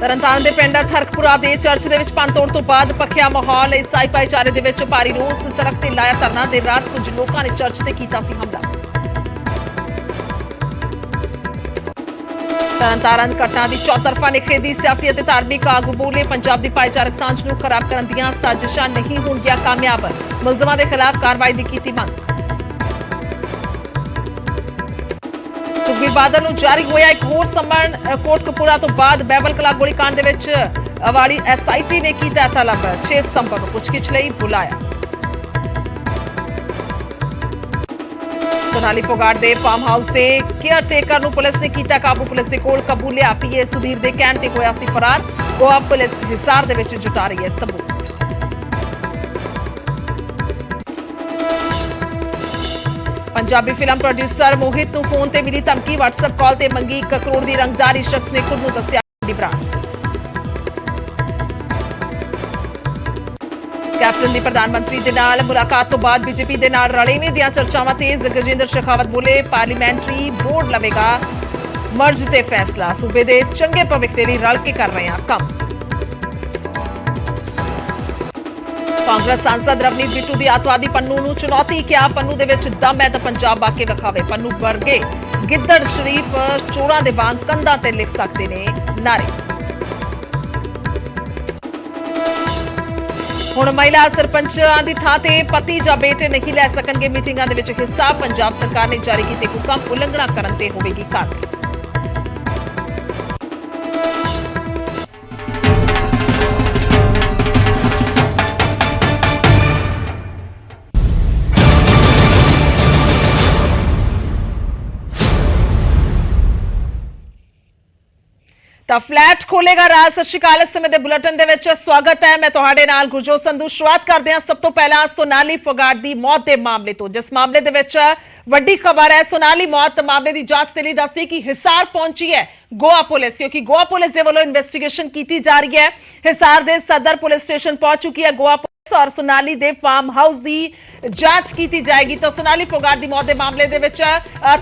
ਤਰਨਤਾਰਨ ਦੇ ਪਿੰਡ ਥਰਕਪੁਰਾ ਦੇ ਚਰਚ ਦੇ ਵਿੱਚ ਭੰਨਤੋੜ ਤੋਂ ਬਾਅਦ ਪੱਖਿਆ ਮਾਹੌਲ। ਈਸਾਈ ਭਾਈਚਾਰੇ ਦੇ ਵਿੱਚ ਭਾਰੀ ਰੋਸ। ਸੜਕ ਤੇ ਲਾਇਆ ਧਰਨਾ। ਦੇਰ ਰਾਤ ਕੁਝ ਲੋਕਾਂ ਨੇ ਚਰਚ ਤੇ ਕੀਤਾ ਸੀ ਹਮਲਾ। ਤਰਨਤਾਰਨ ਘਟਨਾ ਦੀ ਚੌਤਰਫਾ ਨਿਖੇਧੀ। ਸਿਆਸੀ ਅਤੇ ਧਾਰਮਿਕ ਆਗੂ ਬੋਲੇ ਪੰਜਾਬ ਦੀ ਭਾਈਚਾਰਕ ਸਾਂਝ ਨੂੰ ਖਰਾਬ ਕਰਨ ਦੀਆਂ ਸਾਜ਼ਿਸ਼ਾਂ ਨਹੀਂ ਹੋਣਗੀਆਂ ਕਾਮਯਾਬ। ਮੁਲਜ਼ਮਾਂ ਦੇ ਖਿਲਾਫ ਕਾਰਵਾਈ ਦੀ ਕੀਤੀ ਮੰਗ। ਸੁਖਬੀਰ ਬਾਦਲ ਨੂੰ ਜਾਰੀ ਹੋਇਆ ਇੱਕ ਹੋਰ ਸੰਮਨ। ਕੋਟਕਪੂਰਾ ਤੋਂ ਬਾਅਦ ਬਹਿਬਲ ਕਲਾ ਗੋਲੀकांड ਦੇ ਵਿੱਚ ਵਾਲੀ ਐਸਆਈਟੀ ਨੇ ਕੀਤਾ ਤਲਬ। 6 ਸਤੰਬਰ ਨੂੰ ਪੁੱਛਗਿੱਛ ਲਈ ਬੁਲਾਇਆ। सोनाली फोगाट ਦੇ फार्म हाउस से केयर टेकर ਨੂੰ ਪੁਲਿਸ ਨੇ ਕੀਤਾ ਕਾਬੂ। ਪੁਲਿਸ ਦੇ ਕੋਲ ਕਬੂਲਿਆ ਪੀਏ ਸੁਧੀਰ ਦੇ ਕਹਿਣ ਤੇ ਹੋਇਆ ਸੀ ਫਰਾਰ। ਗੋਆ ਪੁਲਿਸ ਹਿਸਾਰ ਦੇ ਵਿੱਚ ਜੁਟਾ ਰਹੀ ਹੈ ਸਬੂਤ। पंजाबी फिल्म प्रोड्यूसर मोहित ਨੂੰ फोन ਤੇ मिली धमकी। WhatsApp कॉल ਤੇ ਮੰਗੀ 1 ਕਰੋੜ ਦੀ ਰੰਗਦਾਰੀ। ਸ਼ਖਸ ਨੇ ਖੁਦ ਨੂੰ ਦੱਸਿਆ ਬ੍ਰਾਂਡ। ਕੈਪਟਨ ਦੀ ਪ੍ਰਧਾਨ ਮੰਤਰੀ ਦੇ ਨਾਲ ਮੁਲਾਕਾਤ ਤੋਂ ਬਾਅਦ ਬੀਜੇਪੀ ਦੇ ਨਾਲ ਰਲੇਵੇਂ ਦੀਆਂ ਚਰਚਾਵਾਂ ਤੇਜ਼। ਗਜੇਂਦਰ ਸ਼ੇਖਾਵਤ ਬੋਲੇ ਪਾਰਲੀਮੈਂਟਰੀ ਬੋਰਡ ਲਵੇਗਾ ਮਰਜ ਤੇ ਫੈਸਲਾ। ਸੂਬੇ ਦੇ ਚੰਗੇ ਭਵਿੱਖ ਦੇ ਲਈ ਰਲ ਕੇ ਕਰ ਰਹੇ ਹਾਂ ਕੰਮ। ਕਾਂਗਰਸ सांसद रवनीत बिट्टू ਦੀ आतवादी पन्नू ਨੂੰ ਚੁਣੌਤੀ। ਕਿਹਾ ਪन्नू ਦੇ ਵਿੱਚ ਦਮ ਹੈ ਤਾਂ ਪੰਜਾਬ ਆ ਕੇ ਵਿਖਾਵੇ। पन्नू ਵਰਗੇ ਗਿੱਦੜ ਸ਼ਰੀਫ ਚੋਰਾਂ ਦੇ ਵਾਂਗ ਕੰਧਾਂ ਤੇ ਲਿਖ ਸਕਦੇ ਨੇ ਨਾਰੇ। ਹੁਣ ਮਹਿਲਾ ਸਰਪੰਚਾਂ ਦੀ ਥਾਂ ਤੇ ਪਤੀ ਜਾਂ ਬੇਟੇ ਨਹੀਂ ਲੈ ਸਕਣਗੇ ਮੀਟਿੰਗਾਂ ਦੇ ਵਿੱਚ ਹਿੱਸਾ। ਪੰਜਾਬ ਸਰਕਾਰ ਨੇ ਜਾਰੀ ਕੀਤੇ ਹੁਕਮ। ਉਲੰਘਣਾ ਕਰਨ ਤੇ ਹੋਵੇਗੀ ਕਾਰਵਾਈ। ਤਾਂ ਫਲੈਟ ਖੋਲੇਗਾ ਰਾਜ। ਸਤਿ ਸ਼੍ਰੀ ਅਕਾਲ। ਇਸ ਸਮੇਂ ਦੇ ਬੁਲੇਟਿਨ ਦੇ ਵਿੱਚ ਸਵਾਗਤ ਹੈ। ਮੈਂ ਤੁਹਾਡੇ ਨਾਲ ਗੁਰਜੋਤ ਸੰਧੂ। ਸ਼ੁਰੂਆਤ ਕਰਦੇ ਹਾਂ ਸਭ ਤੋਂ ਪਹਿਲਾਂ ਸੋਨਾਲੀ ਫੋਗਾਟ ਦੀ ਮੌਤ ਦੇ ਮਾਮਲੇ ਤੋਂ, ਜਿਸ ਮਾਮਲੇ ਦੇ ਵਿੱਚ ਵੱਡੀ ਖਬਰ ਹੈ। ਸੋਨਾਲੀ ਮੌਤ ਮਾਮਲੇ ਦੀ ਜਾਂਚ ਦੇ ਲਈ ਦੱਸੀ ਕਿ ਹਿਸਾਰ ਪਹੁੰਚੀ ਹੈ ਗੋਆ ਪੁਲਿਸ, ਕਿਉਂਕਿ ਗੋਆ ਪੁਲਿਸ ਦੇ ਵੱਲੋਂ ਇਨਵੈਸਟੀਗੇਸ਼ਨ ਕੀਤੀ ਜਾ ਰਹੀ ਹੈ। ਹਿਸਾਰ ਦੇ ਸਦਰ ਪੁਲਿਸ ਸਟੇਸ਼ਨ ਪਹੁੰਚ ਚੁੱਕੀ ਹੈ ਗੋਆ ਪੁਲਿਸ ਔਰ ਸੋਨਾਲੀ ਦੇ ਫਾਰਮ ਹਾਊਸ ਦੀ ਜਾਂਚ ਕੀਤੀ ਜਾਏਗੀ। ਤਾਂ ਸੋਨਾਲੀ ਫੋਗਾਟ ਦੀ ਮੌਤ ਦੇ ਮਾਮਲੇ ਦੇ ਵਿੱਚ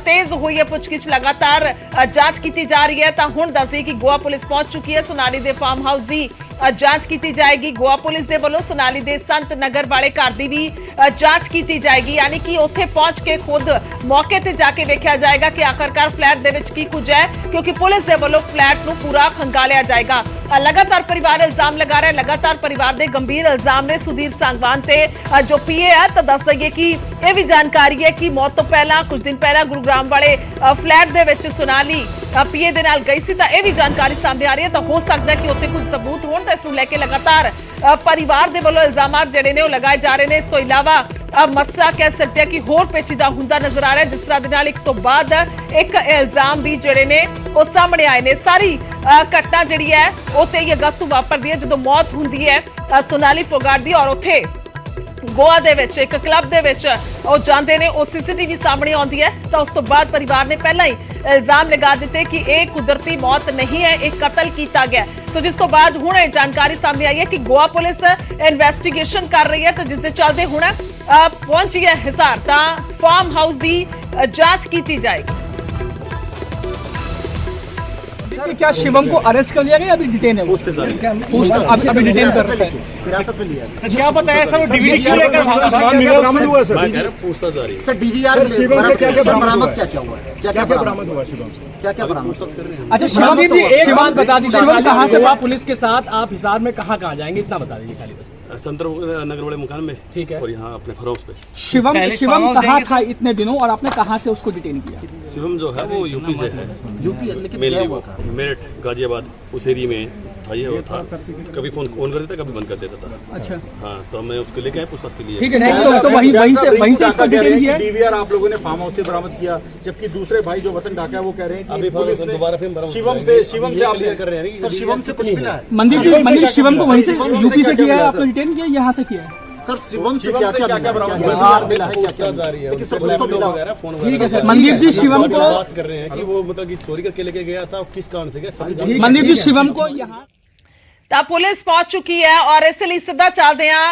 ਤੇਜ਼ ਹੋਈ ਹੈ ਪੁੱਛਗਿੱਛ। ਲਗਾਤਾਰ ਜਾਂਚ ਕੀਤੀ ਜਾ ਰਹੀ ਹੈ। ਤਾਂ ਹੁਣ ਦੱਸਦੀ ਕਿ ਗੋਆ ਪੁਲਿਸ ਪਹੁੰਚ ਚੁੱਕੀ ਹੈ। ਸੋਨਾਲੀ ਦੇ ਫਾਰਮ ਹਾਊਸ ਦੀ ਜਾਂਚ ਕੀਤੀ ਜਾਏਗੀ। ਗੋਆ ਪੁਲਿਸ ਦੇ ਵੱਲੋਂ ਸੋਨਾਲੀ ਦੇ ਸੰਤ ਨਗਰ ਵਾਲੇ ਘਰ ਦੀ ਵੀ ਜਾਂਚ ਕੀਤੀ ਜਾਏਗੀ। ਯਾਨੀ ਕਿ ਉੱਥੇ ਪਹੁੰਚ ਕੇ ਖੁਦ ਮੌਕੇ ਤੇ ਜਾ ਕੇ ਵੇਖਿਆ ਜਾਏਗਾ ਕਿ ਆਖਰਕਾਰ ਫਲੈਟ ਦੇ ਵਿੱਚ ਕੀ ਕੁਝ ਹੈ, ਕਿਉਂਕਿ ਪੁਲਿਸ ਦੇ ਵੱਲੋਂ ਫਲੈਟ ਨੂੰ ਪੂਰਾ ਖੰਗਾਲਿਆ ਜਾਏਗਾ। ਲਗਾਤਾਰ ਪਰਿਵਾਰ ਇਲਜ਼ਾਮ ਲਗਾ ਰਿਹਾ। ਲਗਾਤਾਰ ਪਰਿਵਾਰ ਦੇ ਗੰਭੀਰ ਇਲਜ਼ਾਮ ਨੇ ਸੁਧੀਰ सांगवान ਤੇ ਜੋ ਪੀਏ ਹੈ। ਤਾਂ ਦੱਸ ਦਈਏ ਕਿ ਇਹ ਵੀ ਜਾਣਕਾਰੀ ਹੈ ਕਿ ਮੌਤ ਤੋਂ ਪਹਿਲਾਂ ਕੁਝ ਦਿਨ ਪਹਿਲਾਂ ਗੁਰੂਗ੍ਰਾਮ ਵਾਲੇ ਫਲੈਟ ਦੇ ਵਿੱਚ ਸੋਨਾਲੀ ਪੀਏ ਦੇ ਨਾਲ ਗਈ ਸੀ। ਤਾਂ ਇਹ ਵੀ ਜਾਣਕਾਰੀ ਸਾਹਮਣੇ ਆ ਰਹੀ ਹੈ। ਤਾਂ ਹੋ ਸਕਦਾ ਹੈ ਕਿ ਉੱਥੇ ਕੁਝ ਸਬੂਤ ਹੋਣ। ਤਾਂ ਇਸ ਨੂੰ ਲੈ ਕੇ ਲਗਾਤਾਰ ਪਰਿਵਾਰ ਦੇ ਵੱਲੋਂ ਇਲਜ਼ਾਮਾਤ ਜਿਹੜੇ ਨੇ ਉਹ ਲਗਾਏ ਜਾ ਰਹੇ ਨੇ। ਇਸ ਤੋਂ ਇਲਾਵਾ ਮਸਲਾ ਕਹਿ ਸਕਦੇ ਹਾਂ ਕਿ ਹੋਰ ਪੇਚੀਦਾ ਹੁੰਦਾ ਨਜ਼ਰ ਆ ਰਿਹਾ ਹੈ। ਜਿਸ ਤਰ੍ਹਾਂ ਦੇ ਨਾਲ ਇੱਕ ਤੋਂ ਬਾਅਦ ਇੱਕ ਇਲਜ਼ਾਮ ਵੀ ਜਿਹੜੇ ਨੇ ਉਹ ਸਾਹਮਣੇ ਆਏ ਨੇ। ਸਾਰੀ ਘਟਨਾ ਜਿਹੜੀ ਹੈ ਉਹ 23 ਅਗਸਤ ਨੂੰ ਵਾਪਰਦੀ ਹੈ ਜਦੋਂ ਮੌਤ ਹੁੰਦੀ ਹੈ ਸੋਨਾਲੀ ਫੋਗਾਟ ਦੀ। ਔਰ ਉੱਥੇ ਗੋਆ ਦੇ ਵਿੱਚ ਇੱਕ ਕਲੱਬ ਦੇ ਵਿੱਚ ਉਹ ਜਾਂਦੇ ਨੇ। ਉਹ ਸੀਸੀਟੀਵੀ ਸਾਹਮਣੇ ਆਉਂਦੀ ਹੈ। ਤਾਂ ਉਸ ਤੋਂ ਬਾਅਦ ਪਰਿਵਾਰ ਨੇ ਪਹਿਲਾਂ ਹੀ ਇਲਜ਼ਾਮ ਲਗਾ ਦਿੱਤੇ ਕਿ ਇਹ ਕੁਦਰਤੀ ਮੌਤ ਨਹੀਂ ਹੈ, ਇਹ ਕਤਲ ਕੀਤਾ ਗਿਆ। ਸੋ ਜਿਸ ਤੋਂ ਬਾਅਦ ਹੁਣ ਇਹ ਜਾਣਕਾਰੀ ਸਾਹਮਣੇ ਆਈ ਹੈ ਕਿ ਗੋਆ ਪੁਲਿਸ ਇਨਵੈਸਟੀਗੇਸ਼ਨ ਕਰ ਰਹੀ ਹੈ। ਤਾਂ ਜਿਸ ਦੇ ਚੱਲਦੇ ਹੁਣ ਪਹੁੰਚੀ ਹੈ ਹਿਸਾਰ। ਤਾਂ ਫਾਰਮ ਹਾਊਸ ਦੀ ਜਾਂਚ ਕੀਤੀ जाएगी। क्या शिवम को अरेस्ट कर लिया गया? अभी डिटेन है वो। अभी डिटेन कर रहे हैं, हिरासत में लिया। क्या बताया सर? डीवीआर क्यों लेकर भागा? बरामद हुआ सर। पूछताछ जारी है। सर डीवीआर बरामद क्या हुआ है? क्या बरामद हुआ शिवम से? क्या बरामद? अच्छा शिवम जी एक बात बता दीजिए, शिवम कहाँ से हुआ? पुलिस के साथ आप हिसार में कहाँ जाएंगे इतना बता दीजिए खाली। संतर नगर वाले मुकाम में, ठीक है, और यहाँ अपने फरोज पे। शिवम कहाँ था इतने दिनों और आपने कहाँ से उसको डिटेन किया? शिवम जो है वो यूपी से है। यूपी लेकिन मेनली वो मेरठ गाजियाबाद उस एरिया में था। ये वो था कभी फोन ऑन कर देता, कभी बंद कर देता था। अच्छा हाँ, तो मैं उसको लेके आया पूछताछ के लिए। ठीक है, नहीं तो वहीं से इसको डिटेन किया। डीवीआर आप लोगों ने फार्म हाउस से बरामद किया, जबकि दूसरे भाई जो वतन ढाका है वो कह रहे हैं कि अभी पुलिस ने दोबारा फिर शिवम से आप क्लियर कर रहे हैं। सर शिवम से कुछ मिला है? मंदिर शिवम को वहीं से यूपी से किया है, आपने डिटेन किया, यहाँ से किया है। सर शिवम से क्या बरामद मिला है? क्या जारी है? सर कुछ तो मिला है। ठीक है सर। मनदीप जी शिवम को बात कर रहे हैं कि वो मतलब कि चोरी करके लेके गया था, किस कारण से गया? मनदीप जी शिवम को यहाँ ਤਾਂ ਪੁਲਿਸ ਪਹੁੰਚ ਚੁੱਕੀ ਹੈ ਔਰ ਇਸ ਲਈ ਸਿੱਧਾ ਚੱਲਦੇ ਆ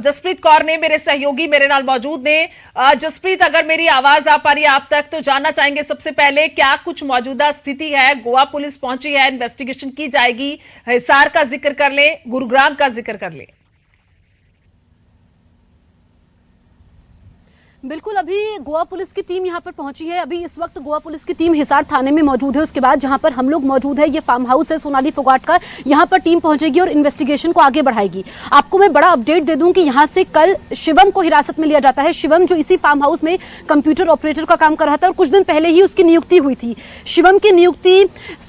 जसप्रीत कौर ने मेरे सहयोगी मेरे नाल मौजूद ने। जसप्रीत, अगर मेरी आवाज आ पा रही है आप तक तो जानना चाहेंगे सबसे पहले क्या कुछ मौजूदा स्थिति है। गोवा पुलिस पहुंची है, इन्वेस्टिगेशन की जाएगी, हिसार का जिक्र कर ले, गुरुग्राम का जिक्र कर ले। बिल्कुल, अभी गोवा पुलिस की टीम यहाँ पर पहुंची है। अभी इस वक्त गोवा पुलिस की टीम हिसार थाने में मौजूद है। उसके बाद जहाँ पर हम लोग मौजूद है, ये फार्म हाउस है सोनाली फोगाट का, यहाँ पर टीम पहुंचेगी और इन्वेस्टिगेशन को आगे बढ़ाएगी। आपको मैं बड़ा अपडेट दे दूं कि यहाँ से कल शिवम को हिरासत में लिया जाता है। शिवम जो इसी फार्म हाउस में कंप्यूटर ऑपरेटर का काम कर रहा था और कुछ दिन पहले ही उसकी नियुक्ति हुई थी। शिवम की नियुक्ति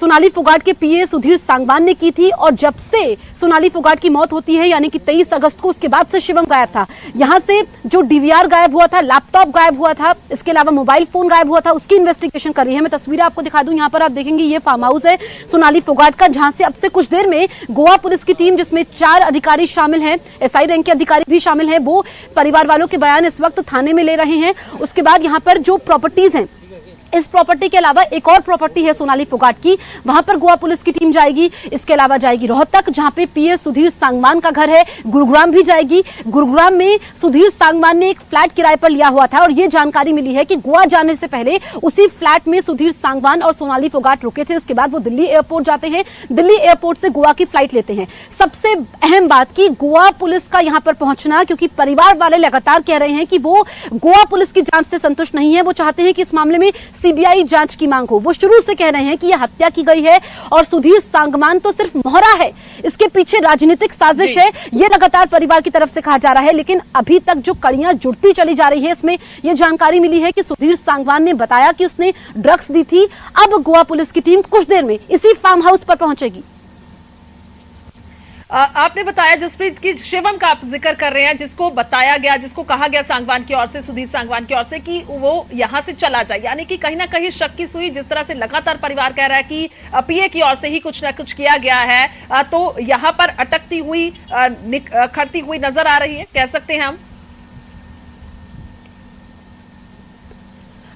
सोनाली फोगाट के पीए सुधीर सांगवान ने की थी और जब से सोनाली फोगाट की मौत होती है यानी कि 23 अगस्त को, उसके बाद से शिवम गायब था। यहाँ से जो डीवीआर गायब हुआ था, लैपटॉप गायब हुआ था, इसके अलावा मोबाइल फोन गायब हुआ था, उसकी इन्वेस्टिगेशन कर रही है। मैं तस्वीरें आपको दिखा दूं, यहाँ पर आप देखेंगे ये फार्म हाउस है सोनाली फोगाट का, जहां से अब से कुछ देर में गोवा पुलिस की टीम, जिसमें 4 अधिकारी शामिल हैं, एसआई रैंक के अधिकारी भी शामिल हैं, वो परिवार वालों के बयान इस वक्त थाने में ले रहे हैं। उसके बाद यहाँ पर जो प्रॉपर्टीज हैं, इस प्रॉपर्टी के अलावा एक और प्रॉपर्टी है सोनाली फोगाट की, वहां पर गोवा पुलिस की टीम जाएगी। इसके अलावा जाएगी रोहतक, जहां पे पीए सुधीर सांगवान का घर है। गुरुग्राम भी जाएगी। गुरुग्राम में सुधीर सांगवान ने एक फ्लैट किराए पर लिया हुआ था और ये जानकारी मिली है कि गोवा जाने से पहले उसी फ्लैट में सुधीर सांगवान और सोनाली फोगाट रुके थे। उसके बाद वो दिल्ली एयरपोर्ट जाते हैं, दिल्ली एयरपोर्ट से गोवा की फ्लाइट लेते हैं। सबसे अहम बात की गोवा पुलिस का यहां पर पहुंचना, क्योंकि परिवार वाले लगातार कह रहे हैं कि वो गोवा पुलिस की जांच से संतुष्ट नहीं है। वो चाहते हैं कि इस मामले में सीबीआई जांच की मांग हो। वो शुरू से कह रहे हैं कि यह हत्या की गई है और सुधीर सांगवान तो सिर्फ मोहरा है, इसके पीछे राजनीतिक साजिश है, ये लगातार परिवार की तरफ से कहा जा रहा है। लेकिन अभी तक जो कड़ियां जुड़ती चली जा रही है, इसमें यह जानकारी मिली है कि सुधीर सांगवान ने बताया कि उसने ड्रग्स दी थी। अब गोवा पुलिस की टीम कुछ देर में इसी फार्म हाउस पर पहुंचेगी। आपने बताया जसप्रीत की शिवम का आप जिक्र कर रहे हैं, जिसको बताया गया, जिसको कहा गया सांगवान की ओर से, सुधीर सांगवान की ओर से, कि वो यहां से चला जाए, यानी कि कहीं ना कहीं शक की सुई, जिस तरह से लगातार परिवार कह रहा है कि पीए की ओर से ही कुछ ना कुछ किया गया है, तो यहां पर अटकती हुई खड़ती हुई नजर आ रही है, कह सकते हैं हम।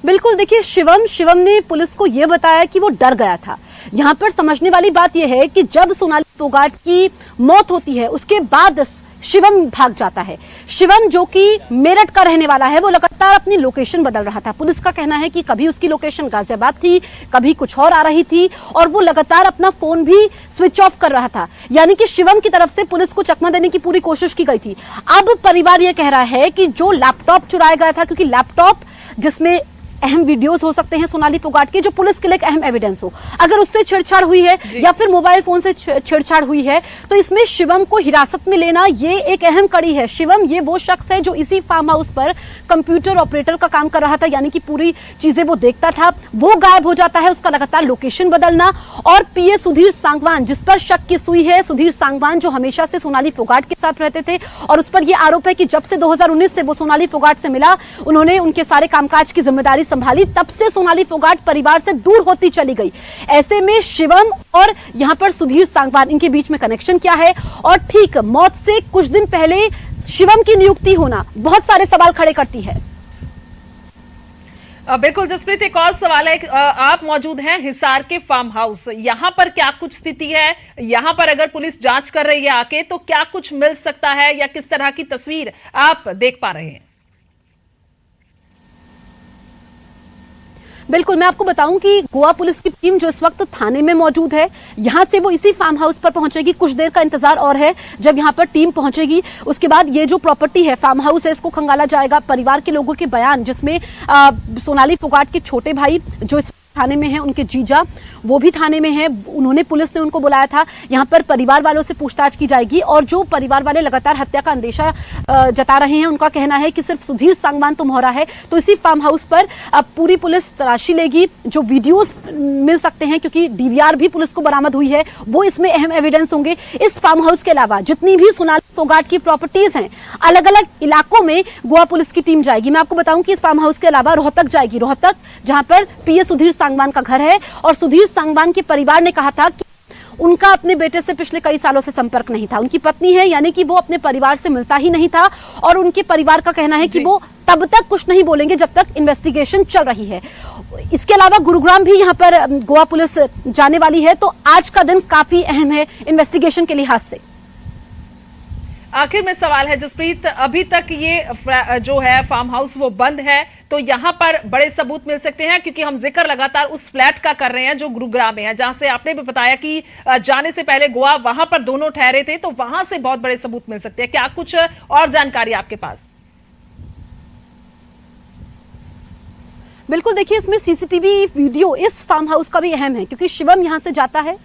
बिल्कुल, देखिए शिवम ने पुलिस को यह बताया कि वो डर गया था। यहाँ पर समझने वाली बात यह है कि जब सोनाली फोगाट की मौत होती है उसके बाद शिवम भाग जाता है। शिवम जो कि मेरठ का रहने वाला है, वो लगातार अपनी लोकेशन बदल रहा था। पुलिस का कहना है कि कभी उसकी लोकेशन गाजियाबाद थी, कभी कुछ और आ रही थी और वो लगातार अपना फोन भी स्विच ऑफ कर रहा था। यानी कि शिवम की तरफ से पुलिस को चकमा देने की पूरी कोशिश की गई थी। अब परिवार ये कह रहा है कि जो लैपटॉप चुराया गया था, क्योंकि लैपटॉप जिसमें अहम वीडियोस हो सकते हैं सोनाली फोगाट के, जो पुलिस के लिए एक अहम एविडेंस हो, अगर उससे छेड़छाड़ हुई है या फिर मोबाइल फोन से छेड़छाड़ हुई है, तो इसमें शिवम को हिरासत में लेना ये एक अहम कड़ी है। शिवम ये वो शख्स है जो इसी फार्म हाउस पर कंप्यूटर ऑपरेटर का काम कर रहा था, यानी कि पूरी चीजें वो देखता था। वो गायब हो जाता है, उसका लगातार लोकेशन बदलना, और पीए सुधीर सांगवान जिस पर शक की सुई है, सुधीर सांगवान जो हमेशा से सोनाली फोगाट के साथ रहते थे और उस पर यह आरोप है कि जब से 2019 से वो सोनाली फोगाट से मिला, उन्होंने उनके सारे कामकाज की जिम्मेदारी संभाली, तब से सोनाली फोगाट परिवार से दूर होती चली गई। ऐसे में शिवम और यहां पर सुधीर सांगवान, इनके बीच में कनेक्शन क्या है? और ठीक मौत से कुछ दिन पहले शिवम की नियुक्ति होना बहुत सारे सवाल खड़े करती है। बिल्कुल जसप्रीत, एक और सवाल है, आप मौजूद हैं हिसार के फार्म हाउस, यहां पर क्या कुछ स्थिति है? यहां पर अगर पुलिस जांच कर रही है आके, तो क्या कुछ मिल सकता है या किस तरह की तस्वीर आप देख पा रहे हैं? बिल्कुल, मैं आपको बताऊं कि गोवा पुलिस की टीम जो इस वक्त थाने में मौजूद है, यहां से वो इसी फार्म हाउस पर पहुंचेगी। कुछ देर का इंतजार और है जब यहां पर टीम पहुंचेगी। उसके बाद ये जो प्रॉपर्टी है, फार्म हाउस है, इसको खंगाला जाएगा। परिवार के लोगों के बयान, जिसमें सोनाली फोगाट के छोटे भाई जो इस थाने में है, उनके जीजा वो भी थाने में है, उन्होंने, पुलिस ने उनको बुलाया था। यहाँ पर परिवार वालों से पूछताछ की जाएगी और जो परिवार वाले लगातार हत्या का अंदेशा जता रहे हैं, उनका कहना है कि सिर्फ सुधीर सांगवान तो मोहरा है। तो इसी फार्म हाउस पर अब पूरी पुलिस तलाशी लेगी। जो वीडियोस मिल सकते हैं, क्योंकि डीवीआर भी पुलिस को बरामद हुई है, वो इसमें अहम एविडेंस होंगे। इस फार्म हाउस के अलावा जितनी भी सोनाली फोगाट की प्रॉपर्टीज हैं, अलग अलग इलाकों में गोवा पुलिस की टीम जाएगी। मैं आपको बताऊं कि इस फार्म हाउस के अलावा रोहतक जाएगी, रोहतक जहां पर पीए सुधीर सांगवान का घर है और सुधीर सांगवान के परिवार ने कहा था कि उनका अपने बेटे से पिछले कई सालों से संपर्क नहीं था। उनकी पत्नी है, यानी कि वो अपने परिवार से मिलता ही नहीं था और उनके परिवार का कहना है कि वो तब तक कुछ नहीं बोलेंगे जब तक इन्वेस्टिगेशन चल रही है। इसके अलावा गुरुग्राम भी यहाँ पर गोवा पुलिस जाने वाली है, तो आज का दिन काफी अहम है इन्वेस्टिगेशन के लिहाज से। आखिर में सवाल है जसप्रीत, अभी तक ये जो है फार्म हाउस वो बंद है, तो यहां पर बड़े सबूत मिल सकते हैं? क्योंकि हम जिक्र लगातार उस फ्लैट का कर रहे हैं जो गुरुग्राम में है, जहां से आपने भी बताया कि जाने से पहले गोवा वहां पर दोनों ठहरे थे, तो वहां से बहुत बड़े सबूत मिल सकते हैं। क्या कुछ और जानकारी आपके पास? बिल्कुल, देखिए इसमें सीसीटीवी वीडियो इस फार्म हाउस का भी अहम है, क्योंकि शिवम यहां से जाता है,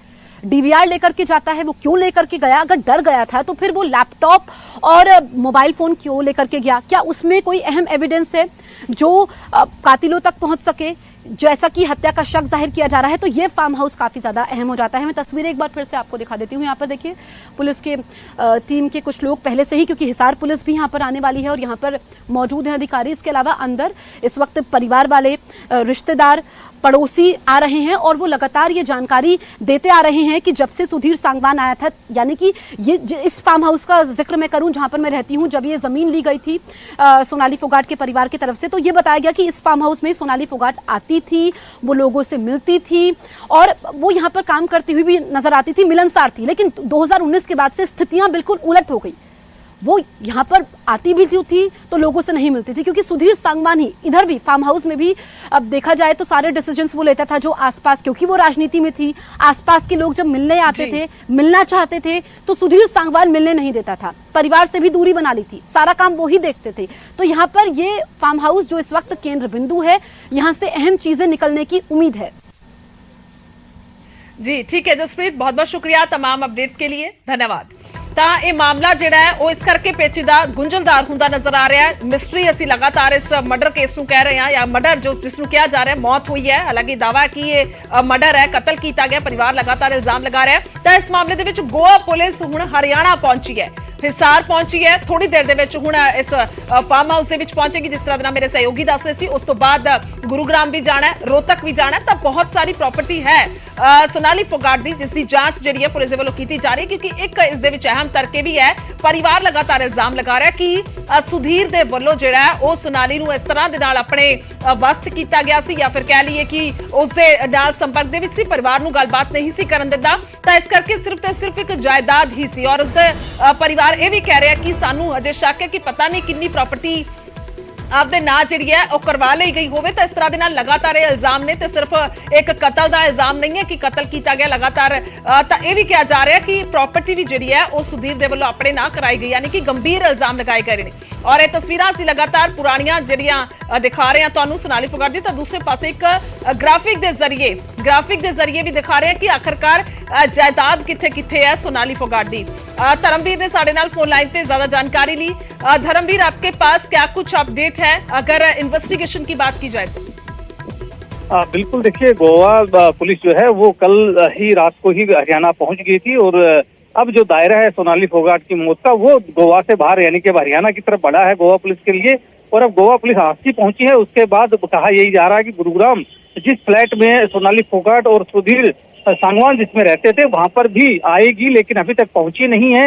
डीवीआर लेकर के जाता है। वो क्यों लेकर के गया? अगर डर गया था तो फिर वो लैपटॉप और मोबाइल फोन क्यों लेकर के गया? क्या उसमें कोई अहम एविडेंस है जो कातिलों तक पहुंच सके, जैसा कि हत्या का शक जाहिर किया जा रहा है? तो ये फार्म हाउस काफी ज्यादा अहम हो जाता है। मैं तस्वीरें एक बार फिर से आपको दिखा देती हूँ। यहाँ पर देखिए पुलिस के टीम के कुछ लोग पहले से ही, क्योंकि हिसार पुलिस भी यहाँ पर आने वाली है और यहाँ पर मौजूद है अधिकारी। इसके अलावा अंदर इस वक्त परिवार वाले, रिश्तेदार, पड़ोसी आ रहे हैं और वो लगातार ये जानकारी देते आ रहे हैं कि जब से सुधीर सांगवान आया था, यानी कि ये इस फार्म हाउस का जिक्र मैं करूं जहां पर मैं रहती हूं, जब ये जमीन ली गई थी सोनाली फोगाट के परिवार की तरफ से, तो ये बताया गया कि इस फार्म हाउस में सोनाली फोगाट आती थी, वो लोगों से मिलती थी और वो यहाँ पर काम करती हुई भी नजर आती थी, मिलनसार थी। लेकिन 2019 के बाद से स्थितियां बिल्कुल उलट हो गई। वो यहाँ पर आती भी थी तो लोगों से नहीं मिलती थी, क्योंकि सुधीर सांगवान ही इधर भी फार्म हाउस में भी अब देखा जाए तो सारे डिसीजंस वो लेता था जो आसपास, क्योंकि वो राजनीति में थी, आसपास के लोग जब मिलने आते थे, मिलना चाहते थे, तो सुधीर सांगवान मिलने नहीं देता था, परिवार से भी दूरी बना ली थी, सारा काम वो ही देखते थे। तो यहाँ पर ये फार्म हाउस जो इस वक्त केंद्र बिंदु है, यहाँ से अहम चीजें निकलने की उम्मीद है। जी ठीक है जसप्रीत, बहुत बहुत शुक्रिया तमाम अपडेट्स के लिए, धन्यवाद। ਤਾਂ ਇਹ ਮਾਮਲਾ ਜਿਹੜਾ ਹੈ ਉਹ ਇਸ ਕਰਕੇ ਪੇਚੀਦਾ ਗੁੰਝਲਦਾਰ ਹੁੰਦਾ ਨਜ਼ਰ ਆ ਰਿਹਾ ਹੈ। ਮਿਸਟਰੀ ਅਸੀਂ ਲਗਾਤਾਰ ਇਸ ਮਰਡਰ ਕੇਸ ਨੂੰ ਕਹਿ ਰਹੇ ਹਾਂ, ਜਾਂ ਮਰਡਰ ਜਿਸ ਨੂੰ ਕਿਹਾ ਜਾ ਰਿਹਾ ਮੌਤ ਹੋਈ ਹੈ, ਹਾਲਾਂਕਿ ਦਾਵਾ ਹੈ ਕਿ ਇਹ ਮਰਡਰ ਹੈ, ਕਤਲ ਕੀਤਾ ਗਿਆ, ਪਰਿਵਾਰ ਲਗਾਤਾਰ ਇਲਜ਼ਾਮ ਲਗਾ ਰਿਹਾ ਹੈ। ਤਾਂ ਇਸ ਮਾਮਲੇ ਦੇ ਵਿੱਚ ਗੋਆ ਪੁਲਿਸ ਹੁਣ ਹਰਿਆਣਾ ਪਹੁੰਚੀ ਹੈ, हिसार पहुंची है, थोड़ी देर दे विच हुण इस फार्म हाउस दे विच पहुंचेगी, जिस तरह मेरे सहयोगी दस रहे सी। उस तो बाद गुरुग्राम भी जाना है, रोहतक भी जाना है, तो बहुत सारी प्रॉपर्टी है सोनाली फोगाट दी, जिसकी जांच जिहड़ी है पुलिस दे वल्लों कीती जा रही है। क्योंकि एक इस दे विच अहम तरके भी है, परिवार लगातार इल्जाम लगा रहा है कि सुधीर दे वल्लों जिहड़ा है वो सोनाली नूं इस तरह दे नाल अपने वस्त कीता गया सी, या फिर कह लईए कि उस दे नाल संपर्क दे विच सी, परिवार नूं गलबात नहीं सी करन दिंदा। तां इस करके सिर्फ ते सिर्फ एक जायदाद ही सी, और उस दे परिवार ਇਹ ਵੀ ਕਹਿ ਰਿਹਾ ਕਿ ਸਾਨੂੰ ਅਜੇ ਸ਼ੱਕ ਹੈ ਕਿ ਪਤਾ ਨਹੀਂ ਕਿੰਨੀ ਪ੍ਰਾਪਰਟੀ ਆਪਦੇ ਨਾਂ ਜਿਹੜੀ ਹੈ ਉਹ ਕਰਵਾ ਲਈ ਗਈ ਹੋਵੇ। ਤਾਂ ਇਸ ਤਰ੍ਹਾਂ ਦੇ ਨਾਲ ਲਗਾਤਾਰ ਇਹ ਇਲਜ਼ਾਮ ਨੇ, ਤੇ ਸਿਰਫ ਇੱਕ ਕਤਲ ਦਾ ਇਲਜ਼ਾਮ ਨਹੀਂ ਹੈ ਕਿ ਕਤਲ ਕੀਤਾ ਗਿਆ ਲਗਾਤਾਰ, ਤਾਂ ਇਹ ਵੀ ਕਿਹਾ ਜਾ ਰਿਹਾ ਕਿ ਪ੍ਰਾਪਰਟੀ ਵੀ ਜਿਹੜੀ ਹੈ ਉਹ ਸੁਧੀਰ ਦੇ ਵੱਲੋਂ ਆਪਣੇ ਨਾਂ ਕਰਾਈ ਗਈ, ਯਾਨੀ ਕਿ ਗੰਭੀਰ ਇਲਜ਼ਾਮ ਲਗਾਏ ਗਏ ਨੇ। ਔਰ ਇਹ ਤਸਵੀਰਾਂ ਅਸੀਂ ਲਗਾਤਾਰ ਪੁਰਾਣੀਆਂ ਜਿਹੜੀਆਂ ਦਿਖਾ ਰਹੇ ਹਾਂ ਤੁਹਾਨੂੰ सोनाली फोगाट ਦੀ, ਤਾਂ ਦੂਸਰੇ ਪਾਸੇ ਇੱਕ ਗ੍ਰਾਫਿਕ ਦੇ ਜ਼ਰੀਏ ਵੀ ਦਿਖਾ ਰਹੇ ਹਾਂ ਕਿ ਆਖਰਕਾਰ ਜਾਇਦਾਦ ਕਿੱਥੇ ਹੈ सोनाली फोगाट ਦੀ। धर्मवीर ने साढ़े नाल फोन लाइन पे ज्यादा जानकारी ली। धर्मवीर, आपके पास क्या कुछ अपडेट है अगर इन्वेस्टिगेशन की बात की जाए तो? बिल्कुल, देखिए गोवा पुलिस जो है वो कल ही रात को ही हरियाणा पहुंच गई थी, और अब जो दायरा है सोनाली फोगाट की मौत का वो गोवा से बाहर यानी कि हरियाणा की तरफ बढ़ा है गोवा पुलिस के लिए। और अब गोवा पुलिस हांसी पहुंची है, उसके बाद कहा यही जा रहा है कि गुरुग्राम जिस फ्लैट में सोनाली फोगाट और सुधीर सांगवान जिसमें रहते थे वहां पर भी आएगी, लेकिन अभी तक पहुंची नहीं है।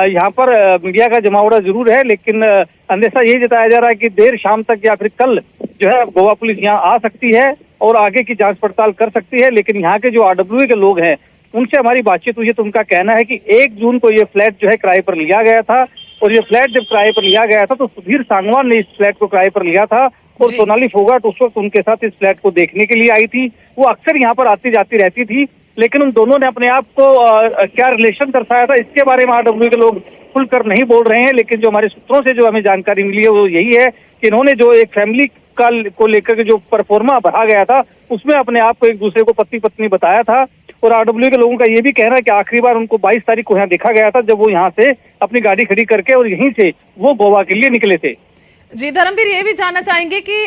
यहाँ पर मीडिया का जमावड़ा जरूर है, लेकिन अंदेशा यही जताया जा रहा है कि देर शाम तक या फिर कल जो है गोवा पुलिस यहाँ आ सकती है और आगे की जांच पड़ताल कर सकती है। लेकिन यहाँ के जो आरडब्ल्यू के लोग हैं उनसे हमारी बातचीत हुई है, तो उनका कहना है कि 1 जून को ये फ्लैट जो है किराए पर लिया गया था, और ये फ्लैट जब किराए पर लिया गया था तो सुधीर सांगवान ने इस फ्लैट को किराए पर लिया था, और सोनाली फोगाट उस वक्त उनके साथ इस फ्लैट को देखने के लिए आई थी। वो अक्सर यहाँ पर आती जाती रहती थी, लेकिन उन दोनों ने अपने आप को क्या रिलेशन दर्शाया था इसके बारे में आरडब्ल्यू के लोग खुलकर नहीं बोल रहे हैं। लेकिन जो हमारे सूत्रों से जो हमें जानकारी मिली है वो यही है कि इन्होंने जो एक फैमिली को लेकर के जो परफॉर्मा भरा गया था उसमें अपने आप को एक दूसरे को पति पत्नी बताया था। और आरडब्ल्यू के लोगों का ये भी कहना है कि आखिरी बार उनको 22 तारीख को यहाँ देखा गया था, जब वो यहाँ से अपनी गाड़ी खड़ी करके और यहीं से वो गोवा के लिए निकले थे। जी धर्मवीर, ये भी जानना चाहेंगे कि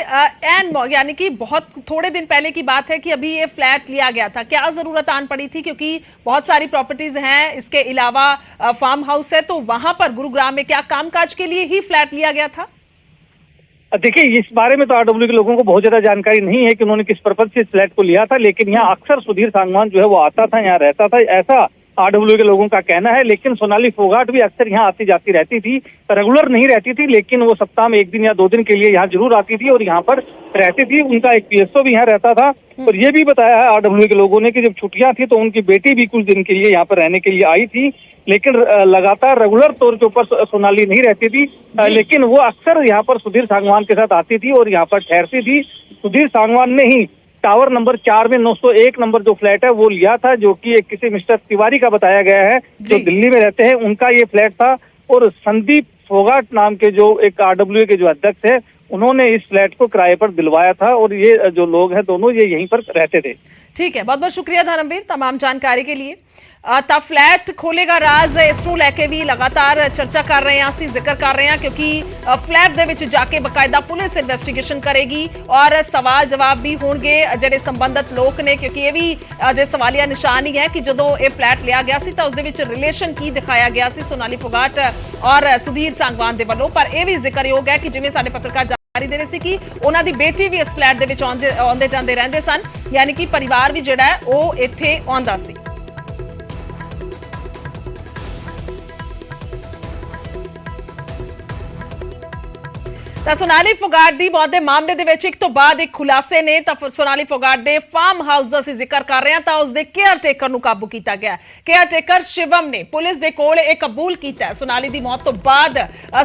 यानी कि बहुत थोड़े दिन पहले की बात है कि अभी ये फ्लैट लिया गया था, क्या जरूरत आन पड़ी थी? क्योंकि बहुत सारी प्रॉपर्टीज हैं, इसके अलावा फार्म हाउस है, तो वहां पर गुरुग्राम में क्या कामकाज के लिए ही फ्लैट लिया गया था? देखिए, इस बारे में तो आरडब्ल्यू के लोगों को बहुत ज्यादा जानकारी नहीं है कि उन्होंने किस पर्पज से इस फ्लैट को लिया था, लेकिन यहाँ अक्सर सुधीर सांगवान जो है वो आता था, यहाँ रहता था, ऐसा आरडब्ल्यू के लोगों का कहना है। लेकिन सोनाली फोगाट भी अक्सर यहाँ आती जाती रहती थी, रेगुलर नहीं रहती थी, लेकिन वो सप्ताह में 1 दिन या 2 दिन के लिए यहाँ जरूर आती थी और यहाँ पर रहती थी। उनका एक PSO भी यहाँ रहता था। और ये भी बताया है RWA के लोगों ने कि जब छुट्टियां थी तो उनकी बेटी भी कुछ दिन के लिए यहाँ पर रहने के लिए आई थी, लेकिन लगातार रेगुलर तौर के ऊपर सोनाली नहीं रहती थी, लेकिन वो अक्सर यहाँ पर सुधीर सांगवान के साथ आती थी और यहाँ पर ठहरती थी। सुधीर सांगवान ने ही टावर नंबर 4 में 901 नंबर जो फ्लैट है वो लिया था, जो कि एक किसी मिस्टर तिवारी का बताया गया है जो दिल्ली में रहते हैं, उनका ये फ्लैट था। और संदीप फोगाट नाम के जो एक RWA के जो अध्यक्ष है, उन्होंने इस फ्लैट को किराए पर दिलवाया था और ये जो लोग हैं दोनों ये यहीं पर रहते थे। ठीक है, बहुत बहुत शुक्रिया धर्मवीर तमाम जानकारी के लिए। ਤਾਂ फ्लैट खोलेगा राज इस ਨੂੰ ਲੈ ਕੇ ਵੀ ਲਗਾਤਾਰ ਚਰਚਾ ਕਰ ਰਹੇ ਹਾਂ, ਅਸੀਂ ਜ਼ਿਕਰ ਕਰ ਰਹੇ ਹਾਂ ਕਿਉਂਕਿ फ्लैट ਦੇ ਵਿੱਚ ਜਾ ਕੇ ਬਕਾਇਦਾ ਪੁਲਿਸ ਇਨਵੈਸਟੀਗੇਸ਼ਨ ਕਰੇਗੀ ਔਰ ਸਵਾਲ ਜਵਾਬ ਵੀ ਹੋਣਗੇ ਜਿਹੜੇ ਸੰਬੰਧਿਤ ਲੋਕ ਨੇ, ਕਿਉਂਕਿ ਇਹ ਵੀ ਅਜੇ ਸਵਾਲੀਆ ਨਿਸ਼ਾਨ ਹੀ ਹੈ ਕਿ ਜਦੋਂ ਇਹ फ्लैट ਲਿਆ ਗਿਆ ਸੀ ਤਾਂ ਉਸ ਦੇ ਵਿੱਚ ਰਿਲੇਸ਼ਨ ਕੀ ਦਿਖਾਇਆ ਗਿਆ ਸੀ ਸੋਨਾਲੀ ਫੋਗਾਟ ਔਰ ਸੁਧੀਰ सांगवान ਦੇ ਵੱਲੋਂ। ਪਰ ਇਹ ਵੀ ਜ਼ਿਕਰਯੋਗ ਹੈ ਕਿ ਜਿਵੇਂ ਸਾਡੇ ਪੱਤਰਕਾਰ ਦੇ ਰਹੇ ਸੀ ਕਿ ਉਹਨਾਂ ਦੀ ਬੇਟੀ ਵੀ ਇਸ ਫਲੈਟ ਦੇ ਵਿੱਚ ਆਉਂਦੇ ਜਾਂਦੇ ਰਹਿੰਦੇ ਸਨ, ਯਾਨੀ ਕਿ ਪਰਿਵਾਰ ਵੀ ਜਿਹੜਾ ਉਹ ਇੱਥੇ ਆਉਂਦਾ ਸੀ। ਤਾਂ ਸੋਨਾਲੀ ਫੋਗਾਟ ਦੀ ਮੌਤ ਦੇ ਮਾਮਲੇ ਦੇ ਵਿੱਚ ਇੱਕ ਤੋਂ ਬਾਅਦ ਇੱਕ ਖੁਲਾਸੇ ਨੇ। ਤਾਂ ਸੋਨਾਲੀ ਫੋਗਾਟ ਦੇ ਫਾਰਮ ਹਾਊਸ ਦਾ ਅਸੀਂ ਜ਼ਿਕਰ ਕਰ ਰਹੇ ਹਾਂ ਤਾਂ ਉਸ ਦੇ ਕੇਅਰ ਟੇਕਰ ਨੂੰ ਕਾਬੂ ਕੀਤਾ ਗਿਆ। ਕੇਅਰ ਟੇਕਰ ਸ਼ਿਵਮ ਨੇ ਪੁਲਿਸ ਦੇ ਕੋਲ ਇਹ ਕਬੂਲ ਕੀਤਾ ਸੋਨਾਲੀ ਦੀ ਮੌਤ ਤੋਂ ਬਾਅਦ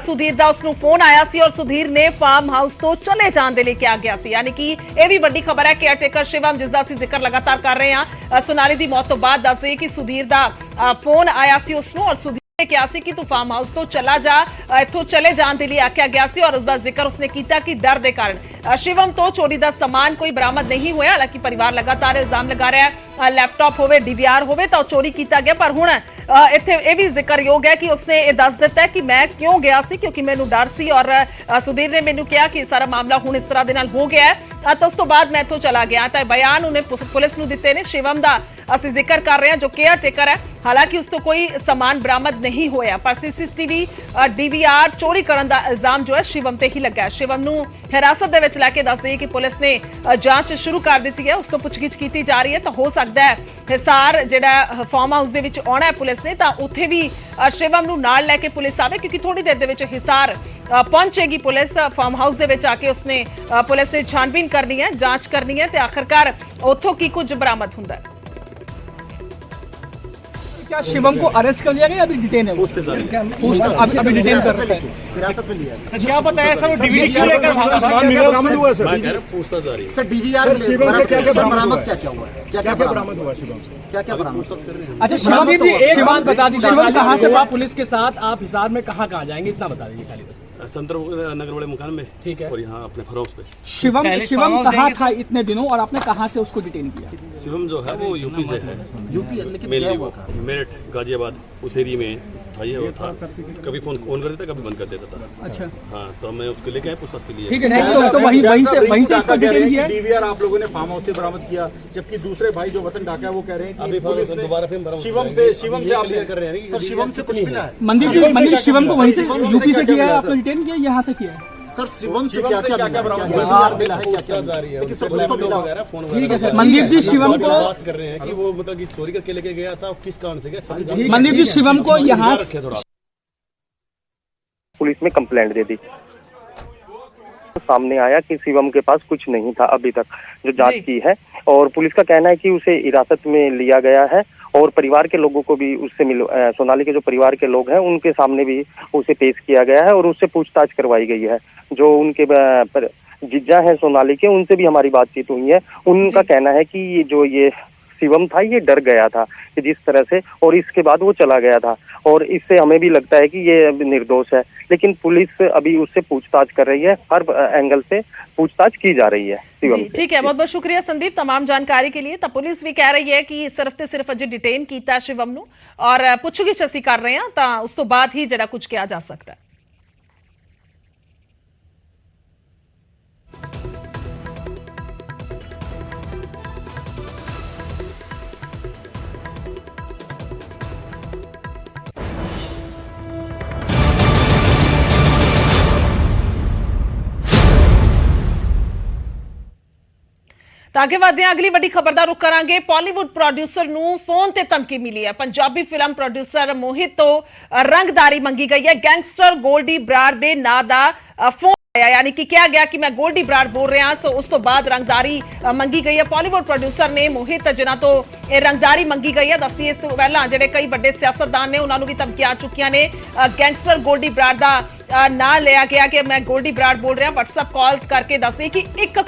ਸੁਧੀਰ ਦਾ ਉਸ ਨੂੰ ਫੋਨ ਆਇਆ ਸੀ ਔਰ ਸੁਧੀਰ ਨੇ ਫਾਰਮ ਹਾਊਸ ਤੋਂ ਚਲੇ ਜਾਣ ਦੇ ਲਈ ਕਿਹਾ ਗਿਆ ਸੀ, ਯਾਨੀ ਕਿ ਇਹ ਵੀ ਵੱਡੀ ਖਬਰ ਹੈ। ਕੇਅਰ ਟੇਕਰ ਸ਼ਿਵਮ ਜਿਸ ਦਾ ਅਸੀਂ ਜ਼ਿਕਰ ਲਗਾਤਾਰ ਕਰ ਰਹੇ ਹਾਂ, ਸੋਨਾਲੀ ਦੀ ਮੌਤ ਤੋਂ ਬਾਅਦ ਦੱਸਦੇ ਕਿ ਸੁਧੀਰ ਦਾ ਫੋਨ ਆਇਆ ਸੀ ਉਸ ਨੂੰ ਔਰ ਸੁਧੀਰ ਨੇ ਕਿਹਾ ਸੀ ਕਿ ਤੂੰ ਫਾਰਮ ਹਾਊਸ ਤੋਂ ਚਲਾ ਜਾ, ਇੱਥੋਂ ਚਲੇ ਜਾਣ ਦੇ ਲਈ ਆਖਿਆ ਗਿਆ ਸੀ ਔਰ ਉਸ ਦਾ ਜ਼ਿਕਰ ਉਸਨੇ ਕੀਤਾ ਕਿ ਡਰ ਦੇ ਕਾਰਨ शिवम तो चोरी का सामान कोई बरामद नहीं होया। हालांकि परिवार लगातार इल्जाम लगा रहा है लैपटॉप होवे DVR होवे तो चोरी किया गया, पर हुण इत्थे यह भी जिक्रयोग है कि उसने ये दस दिता है कि मैं क्यों गया सी, क्योंकि मैनू डर सी और सुधीर ने मैनू कहा कि सारा मामला हुण इस तरह दे नाल हो गया है तो उस तो बाद मैं इत्थों चला गया। तो बयान उन्हें पुलिस नूं दिते ने। शिवम दा असीं जिक्र कर रहे हैं जो केयर टेकर है, हालांकि उस तो कोई सामान बरामद नहीं होया, पर CCTV DVR चोरी करने का इल्जाम जो है शिवम ते ही लगा है। शिवम नूं हिरासत दे विच लैके दस दईए कि पुलिस ने जांच शुरू कर दी है, उस तो पुछगिछ की जा रही है। तो हो सकता है हिसार जिहड़ा फार्म हाउस दे विच आउणा है पुलिस ने, तो उत्थे भी शिवम नूं नाल लैके पुलिस आवे, क्योंकि थोड़ी देर दे विच हिसार पहुंचेगी पुलिस फार्म हाउस दे विच आके उसने पुलिस ने छानबीन करनी है, जांच करनी है, तो आखिरकार उत्थों की कुछ बरामद हुंदा है। क्या शिवम को अरेस्ट कर लिया गया, अभी डिटेन है? अभी डिटेन कर रहे हैं, हिरासत में लिया। क्या बताया सर, DVD क्यों लेकर सामान मिला बरामद हुआ सर? मैं कह रहा हूं पूछताछ जारी है सर DVR बरामद क्या क्या हुआ है? क्या बरामद हुआ शिवम? क्या बरामद? अच्छा शिवम जी एक बात बता दीजिए, शिवम कहाँ से आप पुलिस के साथ आप हिसार में कहाँ जाएंगे, इतना बता दीजिए खाली। संतर नगर वाले मकान में, ठीक है, और यहाँ अपने फरोज पे। शिवम कहाँ था इतने दिनों और आपने कहाँ से उसको डिटेन किया? शिवम जो है वो यूपी से है, यूपी लेकिन मेनली वो मेरठ गाजियाबाद उस एरिया में था। ये वो था कभी फोन ऑन कर देता, कभी बंद कर देता था। अच्छा हाँ, तो मैं उसको लेके आया पूछताछ के लिए। ठीक है, तो वहीं से इसको डिटेन किया। DVR आप लोगों ने फार्म हाउस से बरामद किया, जबकि दूसरे भाई जो वतन डाका है वो कह रहे हैं कि पुलिस ने दोबारा शिवम से आप क्लियर कर रहे हैं सर शिवम से कुछ मिला है? मंदिर शिवम को वहीं से यूपी से किया है, आपने डिटेन किया, यहाँ से किया है? सर शिवम से क्या क्या DVR मिला है, क्या मिला है? लेकिन सब कुछ तो मिला है। ठीक है सर। मंदीप जी शिवम को बात कर रहे हैं कि वो मतलब कि चोरी करके लेके गया था, किस कारण से गया। मंदीप जी शिवम को यहाँ पुलिस में कंप्लेंट दे दी, सामने आया कि शिवम के पास कुछ नहीं था अभी तक, जो जांच की है, और पुलिस का कहना है कि उसे हिरासत में लिया गया है और परिवार के लोगों को भी उससे सोनाली के जो परिवार के लोग हैं उनके सामने भी उसे पेश किया गया है और उससे पूछताछ करवाई गई है। जो उनके जीजा हैं सोनाली के, उनसे भी हमारी बातचीत हुई है। उनका कहना है कि जो ये शिवम था ये डर गया था कि जिस तरह से, और इसके बाद वो चला गया था, और इससे हमें भी लगता है कि ये निर्दोष है, लेकिन पुलिस अभी उससे पूछताछ कर रही है, हर एंगल से पूछताछ की जा रही है शिवम से। ठीक है, बहुत बहुत शुक्रिया संदीप तमाम जानकारी के लिए। तो पुलिस भी कह रही है कि सिर्फ ते सिर्फ अजे डिटेन किया शिवम नूं और पुछगिछ असीं कर रहे हैं, तो उस तो बाद ही जिहड़ा कुछ किया जा सकता है। ਤਾਂ ਅੱਗੇ ਵਧਦੇ ਹਾਂ, ਅਗਲੀ ਵੱਡੀ ਖਬਰ ਦਾ ਰੁਖ ਕਰਾਂਗੇ। ਬਾਲੀਵੁੱਡ ਪ੍ਰੋਡਿਊਸਰ ਨੂੰ ਫੋਨ ਤੇ ਧਮਕੀ ਮਿਲੀ ਹੈ। ਪੰਜਾਬੀ ਫਿਲਮ ਪ੍ਰੋਡਿਊਸਰ ਮੋਹਿਤ ਤੋਂ ਰੰਗਦਾਰੀ ਮੰਗੀ ਗਈ ਹੈ। ਗੈਂਗਸਟਰ ਗੋਲਡੀ ਬਰਾੜ ਦੇ ਨਾਂ ਦਾ ਫੋਨ यानी कि किया गया कि मैं गोल्डी बराड़ बोल रहा सो उस तो बाद रंगदारी मंगी गई है। बॉलीवुड प्रोड्यूसर ने मोहित जिन्हां तो ਇਹ रंगदारी मंगी गई है। दसी इस तो पहला ਜਿਹੜੇ ਕਈ ਵੱਡੇ ਸਿਆਸਤਦਾਨ ਨੇ ਉਹਨਾਂ ਨੂੰ ਵੀ ਧਮਕੀਆਂ ਆ ਚੁੱਕੀਆਂ ਨੇ। ਗੈਂਗਸਟਰ ਗੋਲਡੀ ਬਰਾੜ ਦਾ ਨਾਂ ਲਿਆ ਗਿਆ ਕਿ ਮੈਂ ਗੋਲਡੀ ਬਰਾੜ ਬੋਲ ਰਿਹਾ। WhatsApp ਕਾਲ ਕਰਕੇ ਦੱਸੇ ਕਿ 1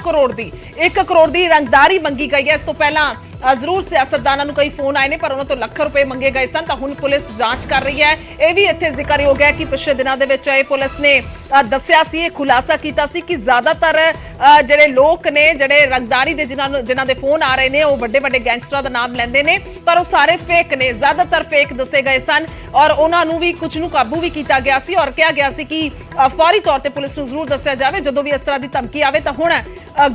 ਕਰੋੜ ਦੀ ਰੰਗਦਾਰੀ ਮੰਗੀ ਗਈ ਹੈ। ਇਸ ਤੋਂ ਪਹਿਲਾਂ ਜ਼ਰੂਰ ਸਿਆਸਤਦਾਨਾਂ ਨੂੰ ਕਈ ਫੋਨ ਆਏ ਨੇ ਪਰ ਉਹਨਾਂ ਤੋਂ ਲੱਖ ਰੁਪਏ ਮੰਗੇ ਗਏ ਸਨ। ਤਾਂ ਹੁਣ ਪੁਲਿਸ ਜਾਂਚ ਕਰ ਰਹੀ ਹੈ। ਇਹ ਵੀ ਇੱਥੇ ਜ਼ਿਕਰ ਹੋ ਗਿਆ ਕਿ ਪਿਛਲੇ ਦਿਨਾਂ ਦੇ ਵਿੱਚ ਇਹ ਪੁਲਿਸ ਨੇ ਦੱਸਿਆ ਸੀ, ਇਹ ਖੁਲਾਸਾ ਕੀਤਾ ਸੀ ਕਿ ਜ਼ਿਆਦਾਤਰ ਜਿਹੜੇ ਲੋਕ ਨੇ ਜਿਹੜੇ ਰੰਗਦਾਰੀ ਦੇ ਜਿਨ੍ਹਾਂ ਦੇ ਫੋਨ ਆ ਰਹੇ ਨੇ ਉਹ ਵੱਡੇ ਵੱਡੇ ਗੈਂਗਸਟਰਾਂ ਦਾ ਨਾਮ ਲੈਂਦੇ ਨੇ ਪਰ ਉਹ ਸਾਰੇ ਫੇਕ ਨੇ, ਜ਼ਿਆਦਾਤਰ ਫੇਕ ਦੱਸੇ ਗਏ ਸਨ ਔਰ ਉਹਨਾਂ ਨੂੰ ਵੀ ਕੁਝ ਨੂੰ ਕਾਬੂ ਵੀ ਕੀਤਾ ਗਿਆ ਸੀ ਔਰ ਕਿਹਾ ਗਿਆ ਸੀ ਕਿ ਫੌਰੀ ਤੌਰ ਤੇ ਪੁਲਿਸ ਨੂੰ ਜ਼ਰੂਰ ਦੱਸਿਆ ਜਾਵੇ ਜਦੋਂ ਵੀ ਇਸ ਤਰ੍ਹਾਂ ਦੀ ਧਮਕੀ ਆਵੇ। ਤਾਂ ਹੁਣ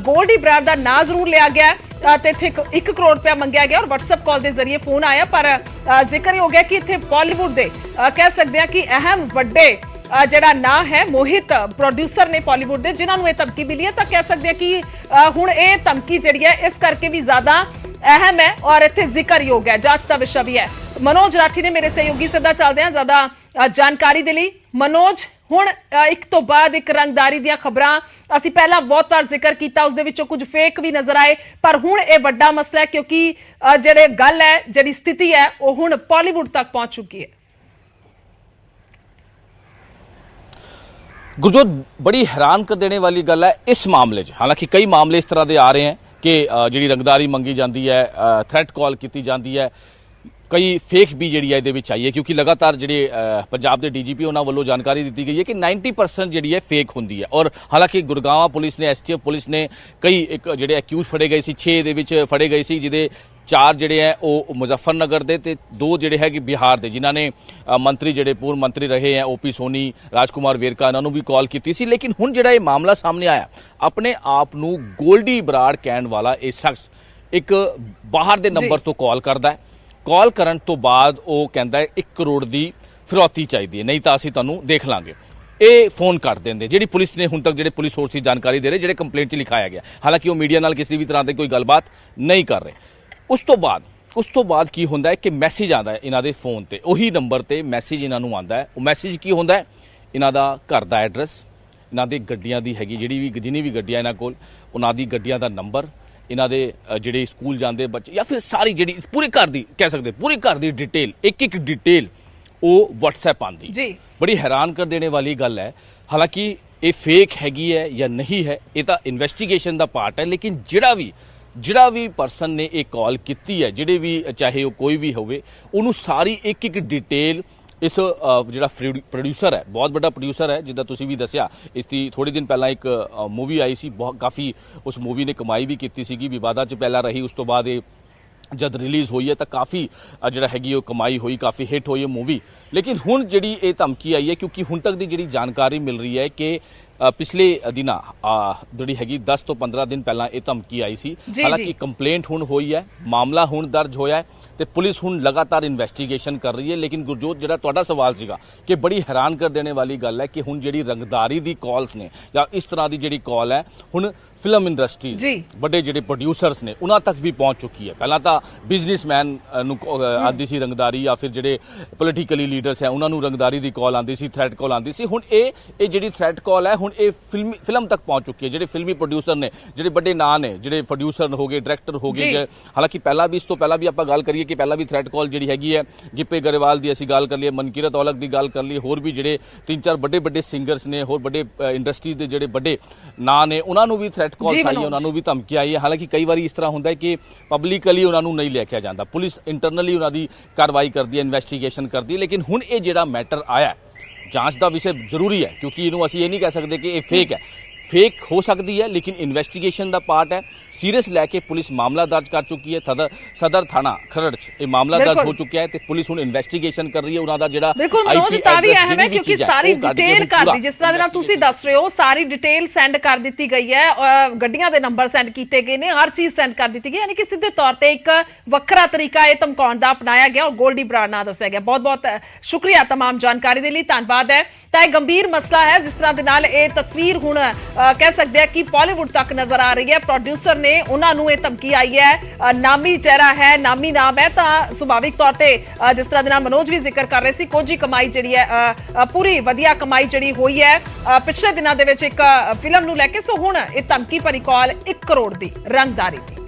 ਗੋਲਡੀ ਬਰਾੜ ਦਾ ਨਾਂ ਜ਼ਰੂਰ ਲਿਆ ਗਿਆ ਤੇ ਇੱਥੇ 1 ਕਰੋੜ ਰੁਪਇਆ ਮੰਗਿਆ ਗਿਆ ਔਰ WhatsApp ਕਾਲ ਦੇ ਜ਼ਰੀਏ ਫੋਨ ਆਇਆ ਪਰ ਜ਼ਿਕਰ ਹੋ ਗਿਆ ਕਿ ਇੱਥੇ ਬਾਲੀਵੁੱਡ ਦੇ ਕਹਿ ਸਕਦੇ ਹਾਂ ਕਿ ਅਹਿਮ ਵੱਡੇ ਜਿਹੜਾ ਨਾਂ ਹੈ ਮੋਹਿਤ ਪ੍ਰੋਡਿਊਸਰ ਨੇ ਬਾਲੀਵੁੱਡ ਦੇ ਜਿਨ੍ਹਾਂ ਨੂੰ ਇਹ ਧਮਕੀ ਮਿਲੀ ਹੈ। ਤਾਂ ਕਹਿ ਸਕਦੇ ਹਾਂ ਕਿ ਹੁਣ ਇਹ ਧਮਕੀ ਜਿਹੜੀ ਹੈ ਇਸ ਕਰਕੇ ਵੀ ਜ਼ਿਆਦਾ ਅਹਿਮ ਹੈ ਔਰ ਇੱਥੇ ਜ਼ਿਕਰਯੋਗ ਹੈ, ਜਾਂਚ ਦਾ ਵਿਸ਼ਾ ਵੀ ਹੈ। ਮਨੋਜ ਰਾਠੀ ਨੇ ਮੇਰੇ ਸਹਿਯੋਗੀ ਸਿੱਧਾ ਚੱਲਦੇ ਹਾਂ ਜ਼ਿਆਦਾ ਜਾਣਕਾਰੀ ਦੇ ਲਈ। ਮਨੋਜ, ਹੁਣ ਇੱਕ ਤੋਂ ਬਾਅਦ ਇੱਕ ਰੰਗਦਾਰੀ ਦੀਆਂ ਖਬਰਾਂ ਅਸੀਂ ਪਹਿਲਾਂ ਬਹੁਤ ਵਾਰ ਜ਼ਿਕਰ ਕੀਤਾ, ਉਸ ਦੇ ਵਿੱਚੋਂ ਕੁਝ ਫੇਕ ਵੀ ਨਜ਼ਰ ਆਏ ਪਰ ਹੁਣ ਇਹ ਵੱਡਾ ਮਸਲਾ ਹੈ ਕਿਉਂਕਿ ਜਿਹੜੇ ਗੱਲ ਹੈ ਜਿਹੜੀ ਸਥਿਤੀ ਹੈ ਉਹ ਹੁਣ ਬਾਲੀਵੁੱਡ ਤੱਕ ਪਹੁੰਚ ਚੁੱਕੀ है। गुरजोत, बड़ी हैरान कर देने वाली गल है इस मामले च। हालांकि कई मामले इस तरह के आ रहे हैं कि जी रंगदारी मंगी जाती है, थ्रैट कॉल की जाती है, कई फेक भी जी आई है क्योंकि लगातार जी पंजाब के DGP उन्होंने वालों जानकारी दी गई है कि 90% जी है फेक होंगी है। और हालांकि गुरगांव पुलिस ने STF पुलिस ने कई एक जो एक्यूज फड़े गए सी, 6 फड़े गए सी जिहदे 4 ਜਿਹੜੇ ਹੈ ਉਹ ਮੁਜ਼ੱਫਰਨਗਰ ਦੇ ਤੇ 2 ਜਿਹੜੇ ਹੈ ਕਿ ਬਿਹਾਰ ਦੇ ਜਿਨ੍ਹਾਂ ਨੇ ਮੰਤਰੀ ਜਿਹੜੇ ਪੂਰਵ ਮੰਤਰੀ ਰਹੇ ਹੈ OP ਸੋਨੀ, ਰਾਜਕੁਮਾਰ ਵੇਰਕਾ, ਇਹਨਾਂ ਨੂੰ ਵੀ ਕਾਲ ਕੀਤੀ ਸੀ। ਲੇਕਿਨ ਹੁਣ ਜਿਹੜਾ ਇਹ ਮਾਮਲਾ ਸਾਹਮਣੇ ਆਇਆ, ਆਪਣੇ ਆਪ ਨੂੰ ਗੋਲਡੀ ਬਰਾੜ ਕਹਿਣ ਵਾਲਾ ਇਹ ਸ਼ਖਸ ਇੱਕ ਬਾਹਰ ਦੇ ਨੰਬਰ ਤੋਂ ਕਾਲ ਕਰਦਾ ਹੈ। ਕਾਲ ਕਰਨ ਤੋਂ ਬਾਅਦ ਉਹ ਕਹਿੰਦਾ ਹੈ 1 ਕਰੋੜ ਦੀ ਫਿਰੌਤੀ ਚਾਹੀਦੀ ਹੈ, ਨਹੀਂ ਤਾਂ ਅਸੀਂ ਤੁਹਾਨੂੰ ਦੇਖ ਲਾਂਗੇ। ਇਹ ਫੋਨ ਕਰ ਦਿੰਦੇ ਜਿਹੜੀ ਪੁਲਿਸ ਨੇ ਹੁਣ ਤੱਕ ਜਿਹੜੇ ਪੁਲਿਸ ਸੋਰਸਿਸ ਜਾਣਕਾਰੀ ਦੇ ਰਹੇ, ਜਿਹੜੇ ਕੰਪਲੇਂਟ 'ਚ ਲਿਖਾਇਆ ਗਿਆ। ਹਾਲਾਂਕਿ ਉਹ ਮੀਡੀਆ ਨਾਲ ਕਿਸੇ ਵੀ ਤਰ੍ਹਾਂ ਦੀ ਕੋਈ ਗੱਲਬਾਤ ਨਹੀਂ ਕਰ ਰਹੇ। ਉਸ ਤੋਂ ਬਾਅਦ ਕੀ ਹੁੰਦਾ ਹੈ ਕਿ ਮੈਸੇਜ ਆਉਂਦਾ ਹੈ ਇਹਨਾਂ ਦੇ ਫੋਨ ਤੇ, ਉਹੀ ਨੰਬਰ ਤੇ ਮੈਸੇਜ ਇਹਨਾਂ ਨੂੰ ਆਉਂਦਾ ਹੈ। ਉਹ ਮੈਸੇਜ ਕੀ ਹੁੰਦਾ ਹੈ, ਇਹਨਾਂ ਦਾ ਘਰ ਦਾ ਐਡਰੈਸ, ਇਹਨਾਂ ਦੇ ਗੱਡੀਆਂ ਦੀ ਹੈਗੀ ਜਿੰਨੀ ਵੀ ਗੱਡੀਆਂ ਇਹਨਾਂ ਕੋਲ ਉਹਨਾਂ ਦੀ ਗੱਡੀਆਂ ਦਾ ਨੰਬਰ, ਇਹਨਾਂ ਦੇ ਜਿਹੜੇ ਸਕੂਲ ਜਾਂਦੇ ਬੱਚੇ ਜਾਂ ਫਿਰ ਸਾਰੀ ਜਿਹੜੀ ਪੂਰੇ ਘਰ ਦੀ ਕਹਿ ਸਕਦੇ ਪੂਰੇ ਘਰ ਦੀ ਡਿਟੇਲ, ਇੱਕ ਡਿਟੇਲ ਉਹ WhatsApp ਆਉਂਦੀ ਜੀ। ਬੜੀ ਹੈਰਾਨ ਕਰ ਦੇਣੇ ਵਾਲੀ ਗੱਲ ਹੈ। ਹਾਲਾਂਕਿ ਇਹ ਫੇਕ ਹੈਗੀ ਹੈ ਜਾਂ ਨਹੀਂ ਹੈ ਇਹ ਤਾਂ ਇਨਵੈਸਟੀਗੇਸ਼ਨ ਦਾ ਪਾਰਟ ਹੈ, ਲੇਕਿਨ ਜਿਹੜਾ ਵੀ ਪਰਸਨ ਨੇ ਇਹ ਕਾਲ ਕੀਤੀ ਹੈ, ਜਿਹੜੇ ਵੀ ਚਾਹੇ ਉਹ ਕੋਈ ਵੀ ਹੋਵੇ, ਉਹਨੂੰ ਸਾਰੀ ਇੱਕ ਡਿਟੇਲ ਇਸ ਜਿਹੜਾ ਪ੍ਰੋਡਿਊਸਰ ਹੈ, ਬਹੁਤ ਵੱਡਾ ਪ੍ਰੋਡਿਊਸਰ ਹੈ ਜਿੱਦਾਂ ਤੁਸੀਂ ਵੀ ਦੱਸਿਆ। ਇਸ ਦੀ ਥੋੜੇ ਦਿਨ ਪਹਿਲਾਂ ਇੱਕ ਮੂਵੀ ਆਈ ਸੀ, ਕਾਫੀ ਉਸ ਮੂਵੀ ਨੇ ਕਮਾਈ ਵੀ ਕੀਤੀ ਸੀਗੀ, ਵਿਵਾਦਾਂ 'ਚ ਪਹਿਲਾਂ ਰਹੀ, ਉਸ ਤੋਂ ਬਾਅਦ ਇਹ ਜਦ ਰਿਲੀਜ਼ ਹੋਈ ਹੈ ਤਾਂ ਕਾਫੀ ਜਿਹੜਾ ਹੈਗੀ ਉਹ ਕਮਾਈ ਹੋਈ, ਕਾਫੀ ਹਿੱਟ ਹੋਈ ਹੈ ਮੂਵੀ। ਲੇਕਿਨ ਹੁਣ ਜਿਹੜੀ ਇਹ ਧਮਕੀ ਆਈ ਹੈ ਕਿਉਂਕਿ ਹੁਣ ਤੱਕ ਦੀ ਜਿਹੜੀ ਜਾਣਕਾਰੀ ਮਿਲ ਰਹੀ ਹੈ ਕਿ ਪਿਛਲੇ ਦਿਨਾਂ ਜਿਹੜੀ ਹੈਗੀ 10 ਤੋਂ 15 ਦਿਨ ਪਹਿਲਾਂ ਇਹ ਧਮਕੀ ਆਈ ਸੀ। ਹਾਲਾਂਕਿ ਕੰਪਲੇਂਟ ਹੁਣ ਹੋਈ ਹੈ, ਮਾਮਲਾ ਹੁਣ ਦਰਜ ਹੋਇਆ ਹੈ ਤੇ ਪੁਲਿਸ ਹੁਣ ਲਗਾਤਾਰ ਇਨਵੈਸਟੀਗੇਸ਼ਨ ਕਰ ਰਹੀ ਹੈ। ਲੇਕਿਨ ਗੁਰਜੋਤ, ਜਿਹੜਾ ਤੁਹਾਡਾ ਸਵਾਲ ਸੀਗਾ ਕਿ ਬੜੀ ਹੈਰਾਨ ਕਰ ਦੇਣੇ ਵਾਲੀ ਗੱਲ ਹੈ ਕਿ ਹੁਣ ਜਿਹੜੀ ਰੰਗਦਾਰੀ ਦੀ ਕਾਲਸ ਨੇ ਜਾਂ ਇਸ ਤਰ੍ਹਾਂ ਦੀ ਜਿਹੜੀ ਕਾਲ ਹੈ ਹੁਣ ਫਿਲਮ ਇੰਡਸਟਰੀ ਵੱਡੇ ਜਿਹੜੇ ਪ੍ਰੋਡਿਊਸਰਸ ਨੇ ਉਹਨਾਂ ਤੱਕ ਵੀ ਪਹੁੰਚ ਚੁੱਕੀ ਹੈ। ਪਹਿਲਾਂ ਤਾਂ ਬਿਜ਼ਨਸਮੈਨ ਨੂੰ ਆਉਂਦੀ ਸੀ ਰੰਗਦਾਰੀ ਜਾਂ ਫਿਰ ਜਿਹੜੇ ਪੋਲੀਟੀਕਲੀ ਲੀਡਰਸ ਹੈ ਉਹਨਾਂ ਨੂੰ ਰੰਗਦਾਰੀ ਦੀ ਕਾਲ ਆਉਂਦੀ ਸੀ, ਥ੍ਰੈਟ ਕਾਲ ਆਉਂਦੀ ਸੀ। ਹੁਣ ਇਹ ਜਿਹੜੀ ਥ੍ਰੈਟ ਕਾਲ ਹੈ ਹੁਣ ਇਹ ਫਿਲਮ ਤੱਕ ਪਹੁੰਚ ਚੁੱਕੀ ਹੈ। ਜਿਹੜੇ ਫਿਲਮੀ ਪ੍ਰੋਡਿਊਸਰ ਨੇ, ਜਿਹੜੇ ਵੱਡੇ ਨਾਂ ਨੇ, ਜਿਹੜੇ ਪ੍ਰੋਡਿਊਸਰ ਹੋ ਗਏ, ਡਾਇਰੈਕਟਰ ਹੋ ਗਏ, ਹਾਲਾਂਕਿ ਪਹਿਲਾਂ ਵੀ ਇਸ ਤੋਂ ਪਹਿਲਾਂ ਵੀ ਆਪਾਂ ਗੱਲ ਕਰੀਏ ਕਿ ਪਹਿਲਾਂ ਵੀ ਥ੍ਰੈਟ ਕਾਲ ਜਿਹੜੀ ਹੈਗੀ ਹੈ ਗਿੱਪੇ ਗਰੇਵਾਲ ਦੀ ਅਸੀਂ ਗੱਲ ਕਰ ਲਈਏ, ਮਨਕੀਰਤ ਔਲਖ ਦੀ ਗੱਲ ਕਰ ਲਈਏ, ਹੋਰ ਵੀ ਜਿਹੜੇ 3-4 ਵੱਡੇ ਸਿੰਗਰਸ ਨੇ, ਹੋਰ ਵੱਡੇ ਇੰਡਸਟਰੀ ਦੇ ਜਿਹੜੇ ਵੱਡੇ ਨਾਂ ਨੇ ਉਹਨਾਂ ਨੂੰ ਵੀ ਥ੍ਰੈਟ ਕਾਲ ਆਈ ਹੈ, ਉਹਨਾਂ ਨੂੰ ਵੀ ਧਮਕੀ ਆਈ ਹੈ। ਹਾਲਾਂਕਿ ਕਈ ਵਾਰੀ ਇਸ ਤਰ੍ਹਾਂ ਹੁੰਦਾ ਹੈ ਕਿ ਪਬਲਿਕਲੀ ਉਹਨਾਂ ਨੂੰ ਨਹੀਂ ਲਿਖਿਆ ਜਾਂਦਾ, ਪੁਲਿਸ ਇੰਟਰਨਲੀ ਉਹਨਾਂ ਦੀ ਕਾਰਵਾਈ ਕਰਦੀ ਹੈ, ਇਨਵੈਸਟੀਗੇਸ਼ਨ ਕਰਦੀ ਹੈ। ਲੇਕਿਨ ਹੁਣ ਇਹ ਜਿਹੜਾ ਮੈਟਰ ਆਇਆ, ਜਾਂਚ ਦਾ ਵਿਸ਼ਾ ਜ਼ਰੂਰੀ ਹੈ ਕਿਉਂਕਿ ਇਹਨੂੰ ਅਸੀਂ ਇਹ ਨਹੀਂ ਕਹਿ ਸਕਦੇ ਕਿ ਇਹ ਫੇਕ ਹੈ। फेक हो सकती है लेकिन इन्वेस्टिगेशन का पार्ट है। सीरियस लैके पुलिस मामला दर्ज कर चुकी है। सदर थाना खरड़ च मामला दर्ज हो चुका है तो पुलिस हुण इन्वेस्टिगेशन कर रही है। उन्हां दा जिहड़ा बिल्कुल मनोज तावी अहम है क्योंकि सारी डिटेल कर दी, जिस तरह दे नाल तुसीं दस रहे हो सारी डिटेल सेंड कर दी गई है, गड्डियां दे नंबर सेंड किए गए ने, हर चीज सेंड कर दी गई, यानी कि सीधे तौर पर एक वखरा तरीका यह धमकाउण दा अपनाया गया और गोल्डी बराड़ नाम दस्सिया गया। बहुत बहुत शुक्रिया तमाम जानकारी के लिए, धन्यवाद है। तो यह गंभीर मसला है जिस तरह के नाल ये तस्वीर हुण ਕਹਿ ਸਕਦੇ ਆ ਕਿ ਬਾਲੀਵੁੱਡ ਤੱਕ ਨਜ਼ਰ ਆ ਰਹੀ ਹੈ। ਪ੍ਰੋਡਿਊਸਰ ਨੇ ਉਹਨਾਂ ਨੂੰ ਇਹ ਧਮਕੀ ਆਈ ਹੈ, ਨਾਮੀ ਚਿਹਰਾ ਹੈ, ਨਾਮੀ ਨਾਮ ਹੈ, ਤਾਂ ਸੁਭਾਵਿਕ ਤੌਰ ਤੇ ਜਿਸ ਤਰ੍ਹਾਂ ਦੇ ਨਾਲ ਮਨੋਜ ਵੀ ਜ਼ਿਕਰ ਕਰ ਰਹੇ ਸੀ, ਕੁਝ ਹੀ ਕਮਾਈ ਜਿਹੜੀ ਹੈ ਪੂਰੀ ਵਧੀਆ ਕਮਾਈ ਜਿਹੜੀ ਹੋਈ ਹੈ ਪਿਛਲੇ ਦਿਨਾਂ ਦੇ ਵਿੱਚ ਇੱਕ ਫਿਲਮ ਨੂੰ ਲੈ ਕੇ। ਸੋ ਹੁਣ ਇਹ ਧਮਕੀ ਭਰੀ ਕਾਲ 1 ਕਰੋੜ ਦੀ ਰੰਗਦਾਰੀ ਦੀ।